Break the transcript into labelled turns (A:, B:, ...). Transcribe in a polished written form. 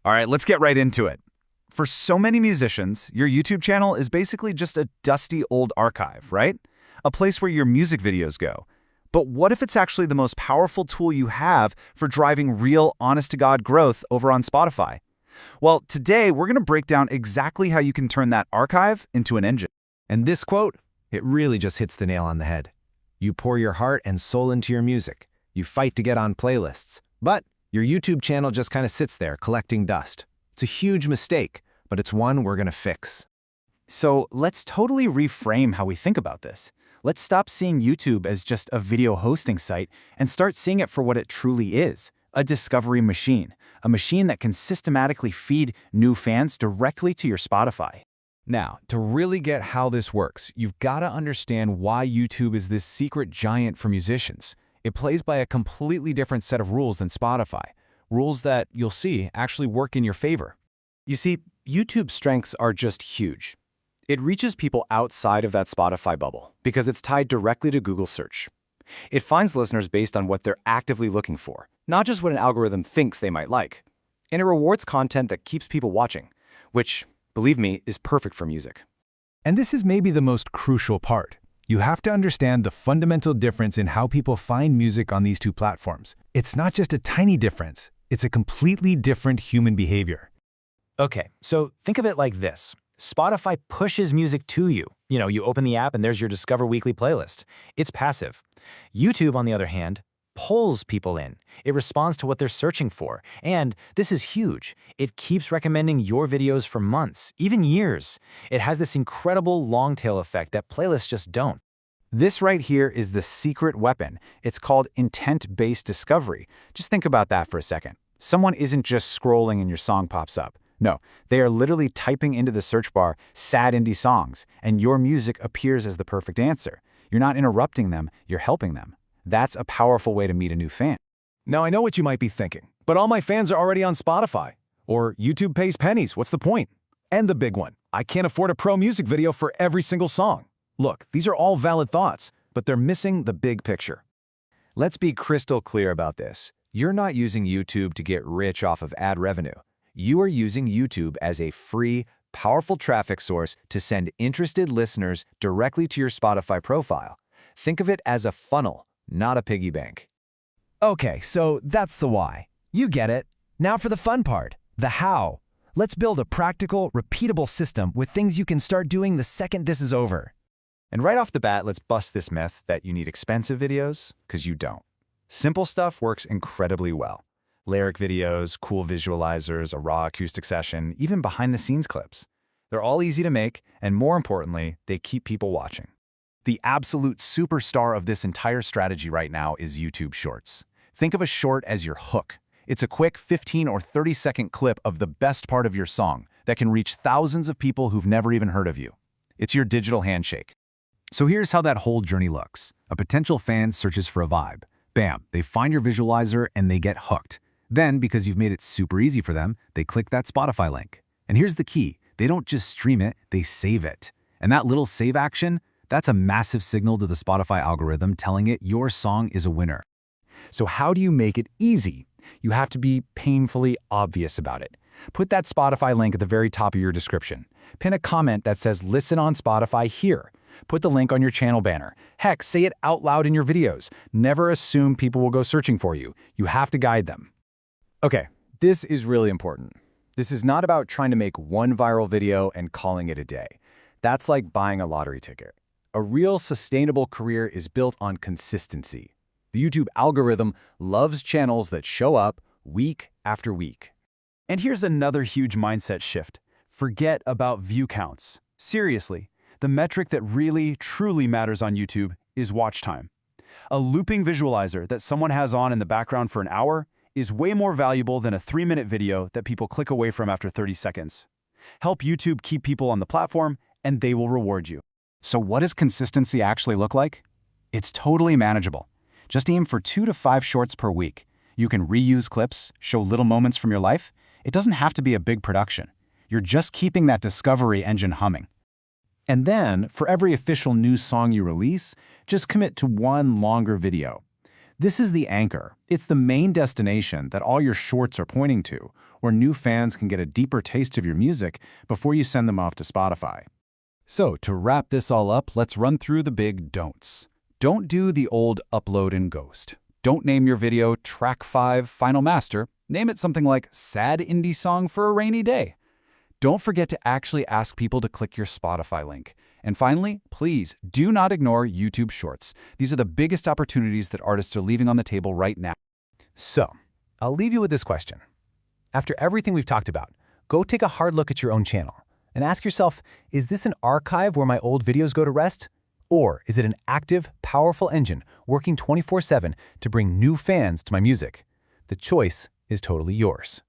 A: All right, let's get right into it. For so many musicians, your YouTube channel is basically just a dusty old archive, right? A place where your music videos go. But what if it's actually the most powerful tool you have for driving real, honest-to-God growth over on Spotify? Well, today we're going to break down exactly how you can turn that archive into an engine.
B: And this quote, it really just hits the nail on the head. You pour your heart and soul into your music. You fight to get on playlists. But your YouTube channel just kind of sits there collecting dust. It's a huge mistake, but it's one we're going to fix.
A: So let's totally reframe how we think about this. Let's stop seeing YouTube as just a video hosting site and start seeing it for what it truly is, a discovery machine, a machine that can systematically feed new fans directly to your Spotify.
B: Now, to really get how this works, you've got to understand why YouTube is this secret giant for musicians. It plays by a completely different set of rules than Spotify, rules that, you'll see, actually work in your favor.
A: You see, YouTube's strengths are just huge. It reaches people outside of that Spotify bubble because it's tied directly to Google search. It finds listeners based on what they're actively looking for, not just what an algorithm thinks they might like. And it rewards content that keeps people watching, which, believe me, is perfect for music.
B: And this is maybe the most crucial part. You have to understand the fundamental difference in how people find music on these two platforms. It's not just a tiny difference, it's a completely different human behavior.
A: Okay, so think of it like this. Spotify pushes music to you. You open the app and there's your Discover Weekly playlist. It's passive. YouTube, on the other hand, pulls people in. It responds to what they're searching for. And this is huge. It keeps recommending your videos for months, even years. It has this incredible long tail effect that playlists just don't. This right here is the secret weapon. It's called intent-based discovery. Just think about that for a second. Someone isn't just scrolling and your song pops up. No, they are literally typing into the search bar sad indie songs, and your music appears as the perfect answer. You're not interrupting them, you're helping them. That's a powerful way to meet a new fan.
B: Now, I know what you might be thinking, but all my fans are already on Spotify. Or YouTube pays pennies, what's the point? And the big one, I can't afford a pro music video for every single song. Look, these are all valid thoughts, but they're missing the big picture. Let's be crystal clear about this. You're not using YouTube to get rich off of ad revenue. You are using YouTube as a free, powerful traffic source to send interested listeners directly to your Spotify profile. Think of it as a funnel, not a piggy bank. Okay, so that's the why. You get it. Now for the fun part, the how. Let's build a practical, repeatable system with things you can start doing the second this is over.
A: And right off the bat, let's bust this myth that you need expensive videos, because you don't. Simple stuff works incredibly well. Lyric videos, cool visualizers, a raw acoustic session, even behind-the-scenes clips. They're all easy to make, and more importantly, they keep people watching. The absolute superstar of this entire strategy right now is YouTube Shorts. Think of a short as your hook. It's a quick 15 or 30-second clip of the best part of your song that can reach thousands of people who've never even heard of you. It's your digital handshake. So here's how that whole journey looks. A potential fan searches for a vibe. Bam, they find your visualizer and they get hooked. Then, because you've made it super easy for them, they click that Spotify link. And here's the key. They don't just stream it, they save it. And that little save action, that's a massive signal to the Spotify algorithm telling it your song is a winner. So how do you make it easy? You have to be painfully obvious about it. Put that Spotify link at the very top of your description. Pin a comment that says, "Listen on Spotify here." Put the link on your channel banner. Heck, say it out loud in your videos. Never assume people will go searching for you. You have to guide them. Okay, this is really important. This is not about trying to make one viral video and calling it a day. That's like buying a lottery ticket. A real sustainable career is built on consistency. The YouTube algorithm loves channels that show up week after week. And here's another huge mindset shift. Forget about view counts. Seriously, the metric that really, truly matters on YouTube is watch time. A looping visualizer that someone has on in the background for an hour is way more valuable than a 3-minute video that people click away from after 30 seconds. Help YouTube keep people on the platform, and they will reward you. So what does consistency actually look like? It's totally manageable. Just aim for 2 to 5 shorts per week. You can reuse clips, show little moments from your life. It doesn't have to be a big production. You're just keeping that discovery engine humming. And then, for every official new song you release, just commit to one longer video.
B: This is the anchor. It's the main destination that all your shorts are pointing to, where new fans can get a deeper taste of your music before you send them off to Spotify.
A: So, to wrap this all up, let's run through the big don'ts. Don't do the old upload and ghost. Don't name your video Track 5 Final Master. Name it something like Sad Indie Song for a Rainy Day. Don't forget to actually ask people to click your Spotify link. And finally, please do not ignore YouTube Shorts. These are the biggest opportunities that artists are leaving on the table right now.
C: So, I'll leave you with this question. After everything we've talked about, go take a hard look at your own channel and ask yourself, is this an archive where my old videos go to rest? Or is it an active, powerful engine working 24/7 to bring new fans to my music? The choice is totally yours.